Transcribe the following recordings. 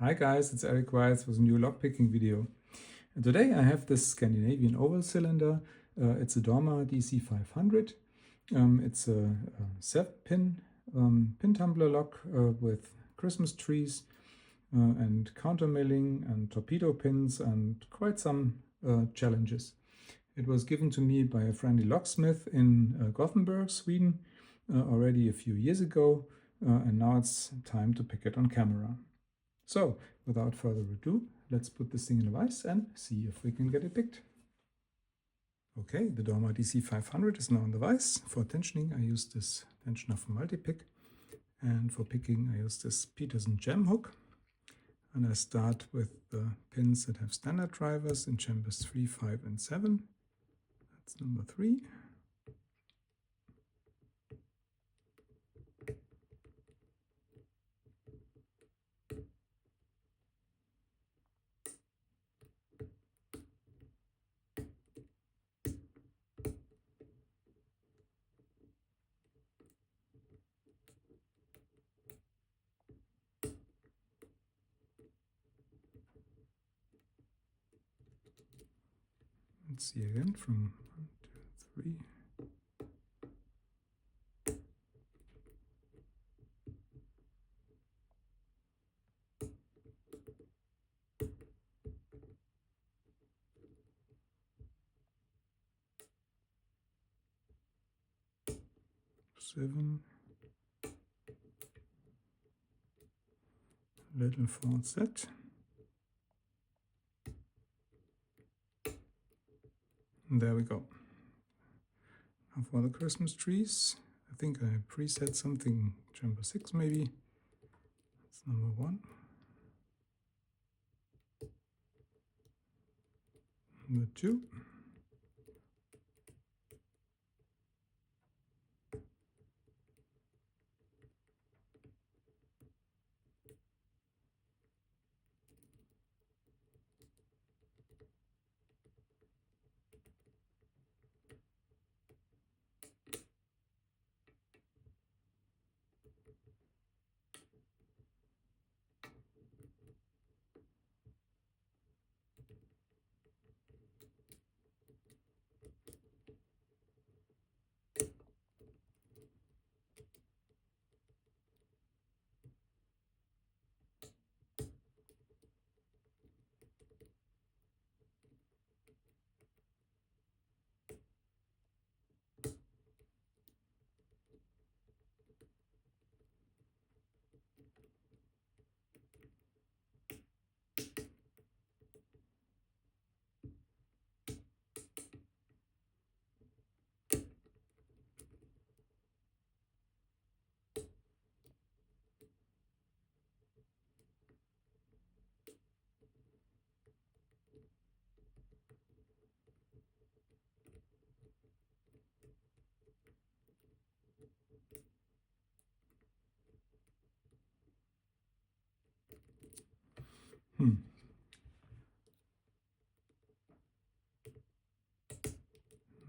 Hi guys, it's Erik-Weisz with a new lockpicking video. And today I have this Scandinavian oval cylinder. It's a Dorma DC500. It's a 7-pin pin tumbler lock with Christmas trees and counter milling and torpedo pins and quite some challenges. It was given to me by a friendly locksmith in Gothenburg, Sweden, already a few years ago, and now it's time to pick it on camera. So, without further ado, let's put this thing in a vise and see if we can get it picked. Okay, the Dorma DC500 is now in the vise. For tensioning, I use this tensioner from Multipick, and for picking, I use this Peterson jam hook. And I start with the pins that have standard drivers in chambers 3, 5, and 7. That's number 3. Let's see again from 1, 2, 3. Seven, little fourth set, and there we go. Now for the Christmas trees, I think I preset something chamber 6 maybe. That's number 1. Number 2.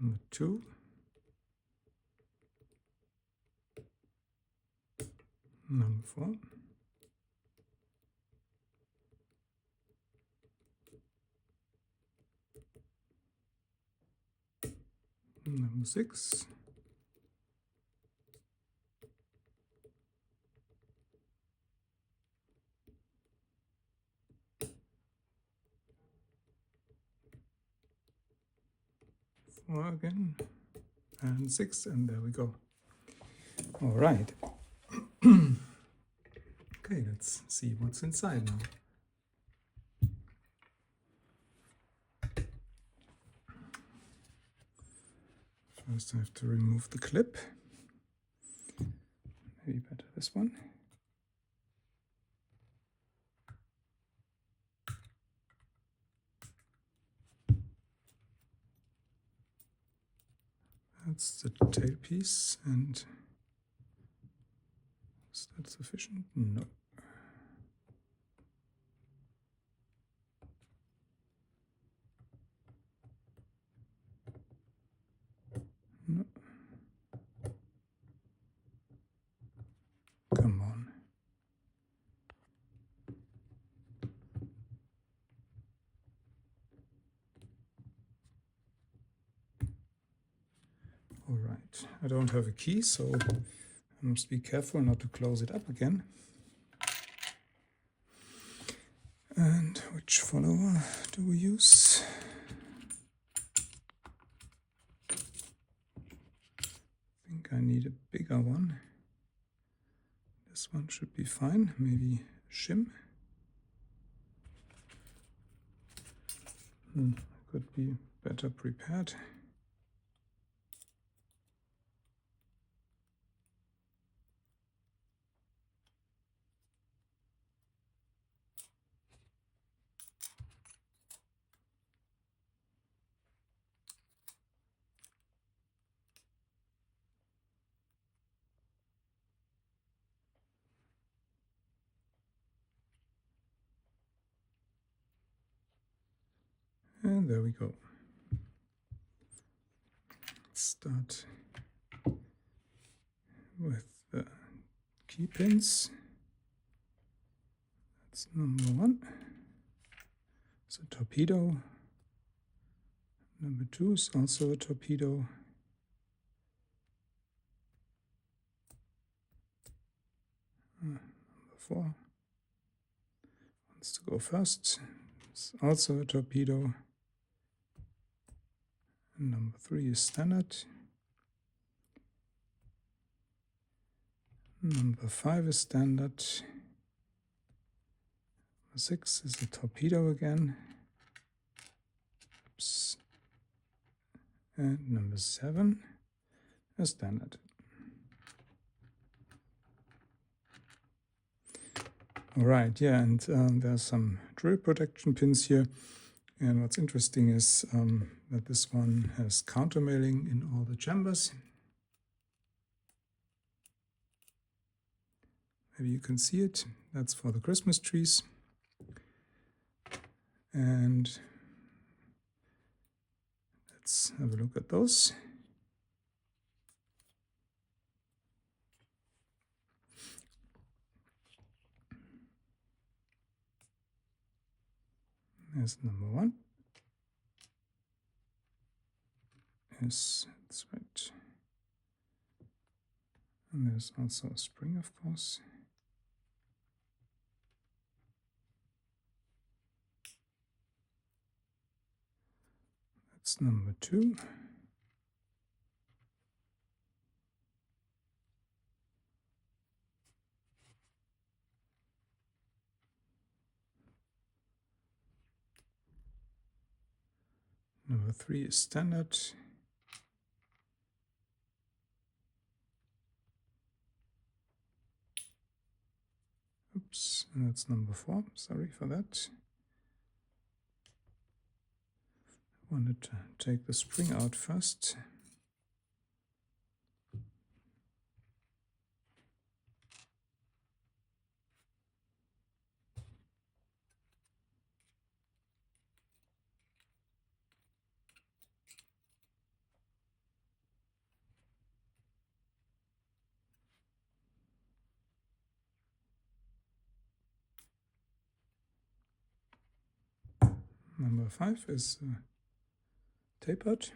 Number 2. Number 4. Number 6. Four again, and 6, and there we go. All right. Okay, let's see what's inside now. First I have to remove the clip. Maybe better this one. That's the tailpiece, and is that sufficient? No. No. Come on. but I don't have a key, so I must be careful not to close it up again. And which follower do we use? I think I need a bigger one. This one should be fine, maybe shim. Could be better prepared. And there we go. Let's start with the key pins. That's number 1. It's a torpedo. Number 2 is also a torpedo. Number 4 wants to go first. It's also a torpedo. And number 3 is standard. Number 5 is standard. Number 6 is a torpedo again. Oops. And number 7 is standard. All right, yeah, and there's some drill protection pins here. And what's interesting is that this one has countermailing in all the chambers. Maybe you can see it. That's for the Christmas trees. And let's have a look at those. There's number 1. Yes, that's right. And there's also a spring, of course. That's number 2. Number 3 is standard. Oops, and that's number 4. Sorry for that. I wanted to take the spring out first. Number 5 is tapered.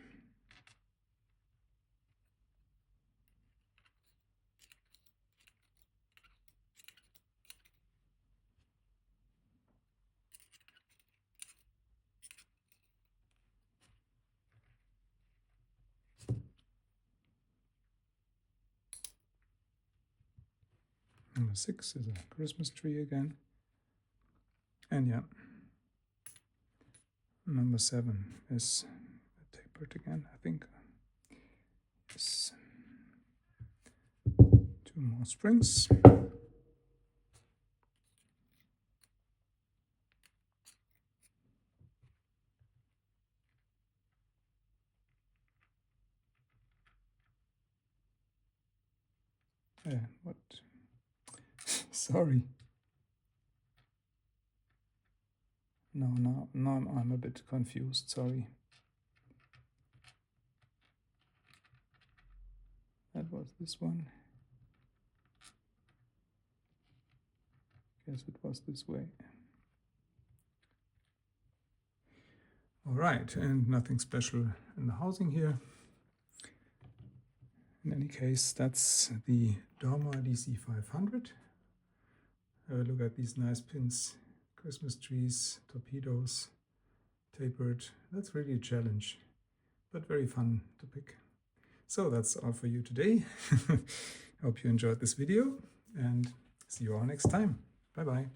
Number 6 is a Christmas tree again. And yeah, number 7 is tapered again, I think. Yes. 2 more springs. What? Sorry. No, I'm a bit confused, sorry. That was this one. Guess it was this way. All right, and nothing special in the housing here. In any case, that's the Dorma DC500. Have a look at these nice pins. Christmas trees, torpedoes, tapered. That's really a challenge, but very fun to pick. So that's all for you today. Hope you enjoyed this video and see you all next time. Bye bye.